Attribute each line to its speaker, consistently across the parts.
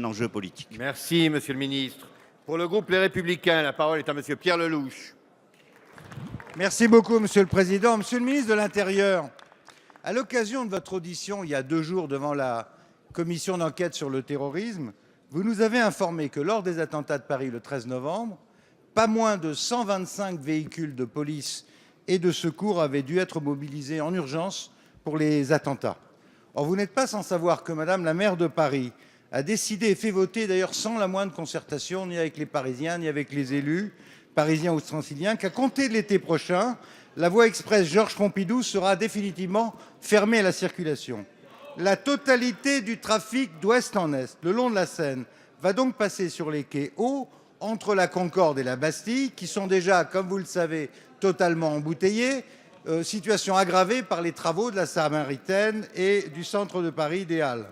Speaker 1: un enjeu politique.
Speaker 2: Merci, Monsieur le Ministre. Pour le groupe Les Républicains, la parole est à Monsieur Pierre Lellouche.
Speaker 3: Merci beaucoup, Monsieur le Président. Monsieur le ministre de l'Intérieur, à l'occasion de votre audition il y a 2 jours devant la commission d'enquête sur le terrorisme, vous nous avez informé que lors des attentats de Paris le 13 novembre, pas moins de 125 véhicules de police et de secours avaient dû être mobilisés en urgence pour les attentats. Or, vous n'êtes pas sans savoir que Madame la maire de Paris a décidé et fait voter, d'ailleurs sans la moindre concertation, ni avec les Parisiens, ni avec les élus, parisiens ou franciliens, qu'à compter de l'été prochain, la voie express Georges Pompidou sera définitivement fermée à la circulation. La totalité du trafic d'ouest en est, le long de la Seine, va donc passer sur les quais hauts, entre la Concorde et la Bastille, qui sont déjà, comme vous le savez, totalement embouteillés, situation aggravée par les travaux de la Samaritaine et du centre de Paris des Halles.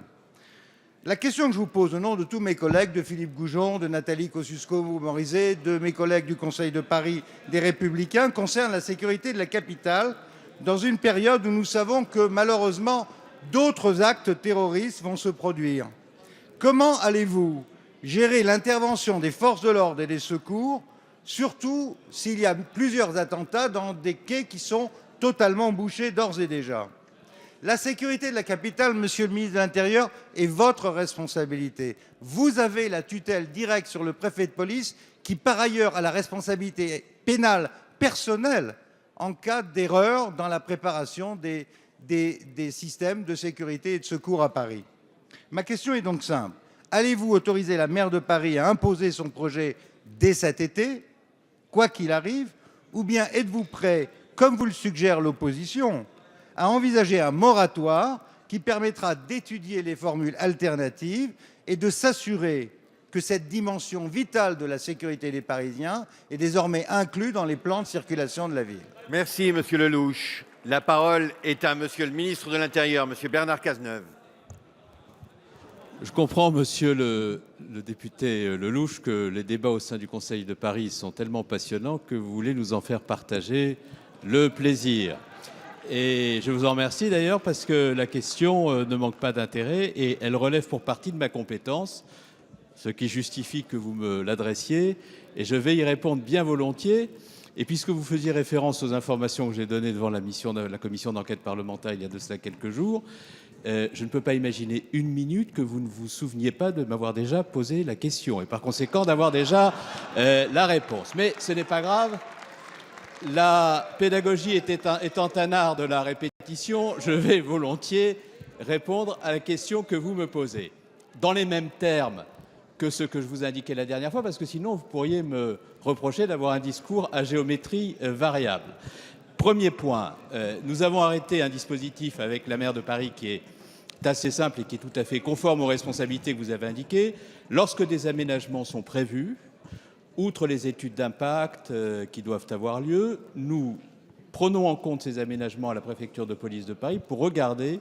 Speaker 3: La question que je vous pose au nom de tous mes collègues, de Philippe Goujon, de Nathalie Kosciusko-Morizet, de mes collègues du Conseil de Paris des Républicains, concerne la sécurité de la capitale dans une période où nous savons que malheureusement d'autres actes terroristes vont se produire. Comment allez-vous gérer l'intervention des forces de l'ordre et des secours, surtout s'il y a plusieurs attentats dans des quais qui sont totalement bouchés d'ores et déjà? La sécurité de la capitale, Monsieur le ministre de l'Intérieur, est votre responsabilité. Vous avez la tutelle directe sur le préfet de police qui, par ailleurs, a la responsabilité pénale personnelle en cas d'erreur dans la préparation des systèmes de sécurité et de secours à Paris. Ma question est donc simple. Allez-vous autoriser la maire de Paris à imposer son projet dès cet été, quoi qu'il arrive, ou bien êtes-vous prêt, comme vous le suggère l'opposition, à envisager un moratoire qui permettra d'étudier les formules alternatives et de s'assurer que cette dimension vitale de la sécurité des Parisiens est désormais inclue dans les plans de circulation de la ville?
Speaker 2: Merci, Monsieur Lellouche. La parole est à Monsieur le ministre de l'Intérieur, Monsieur Bernard Cazeneuve.
Speaker 4: Je comprends, monsieur le député Lellouche, que les débats au sein du Conseil de Paris sont tellement passionnants que vous voulez nous en faire partager le plaisir. Et je vous en remercie d'ailleurs parce que la question ne manque pas d'intérêt et elle relève pour partie de ma compétence, ce qui justifie que vous me l'adressiez, et je vais y répondre bien volontiers. Et puisque vous faisiez référence aux informations que j'ai données devant la commission d'enquête parlementaire il y a de cela quelques jours, je ne peux pas imaginer une minute que vous ne vous souveniez pas de m'avoir déjà posé la question et par conséquent d'avoir déjà la réponse. Mais ce n'est pas grave. La pédagogie étant un art de la répétition, je vais volontiers répondre à la question que vous me posez, dans les mêmes termes que ce que je vous indiquais la dernière fois, parce que sinon vous pourriez me reprocher d'avoir un discours à géométrie variable. Premier point, nous avons arrêté un dispositif avec la maire de Paris qui est assez simple et qui est tout à fait conforme aux responsabilités que vous avez indiquées. Lorsque des aménagements sont prévus, outre les études d'impact qui doivent avoir lieu, nous prenons en compte ces aménagements à la préfecture de police de Paris pour regarder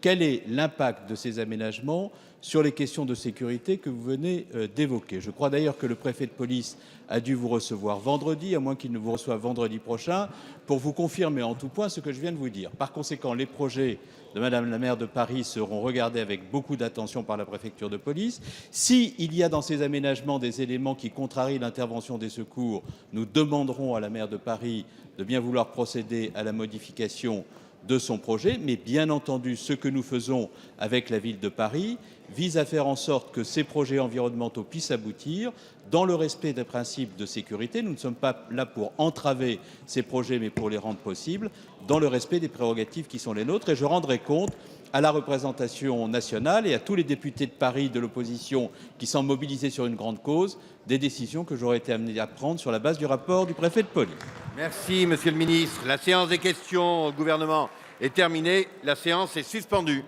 Speaker 4: quel est l'impact de ces aménagements sur les questions de sécurité que vous venez d'évoquer. Je crois d'ailleurs que le préfet de police a dû vous recevoir vendredi, à moins qu'il ne vous reçoive vendredi prochain, pour vous confirmer en tout point ce que je viens de vous dire. Par conséquent, les projets de Madame la maire de Paris seront regardés avec beaucoup d'attention par la préfecture de police. S'il y a dans ces aménagements des éléments qui contrarient l'intervention des secours, nous demanderons à la maire de Paris de bien vouloir procéder à la modification de son projet. Mais bien entendu, ce que nous faisons avec la ville de Paris vise à faire en sorte que ces projets environnementaux puissent aboutir dans le respect des principes de sécurité. Nous ne sommes pas là pour entraver ces projets, mais pour les rendre possibles dans le respect des prérogatives qui sont les nôtres. Et je rendrai compte à la représentation nationale et à tous les députés de Paris de l'opposition qui sont mobilisés sur une grande cause des décisions que j'aurais été amené à prendre sur la base du rapport du préfet de police.
Speaker 2: Merci, Monsieur le ministre. La séance des questions au gouvernement est terminée. La séance est suspendue.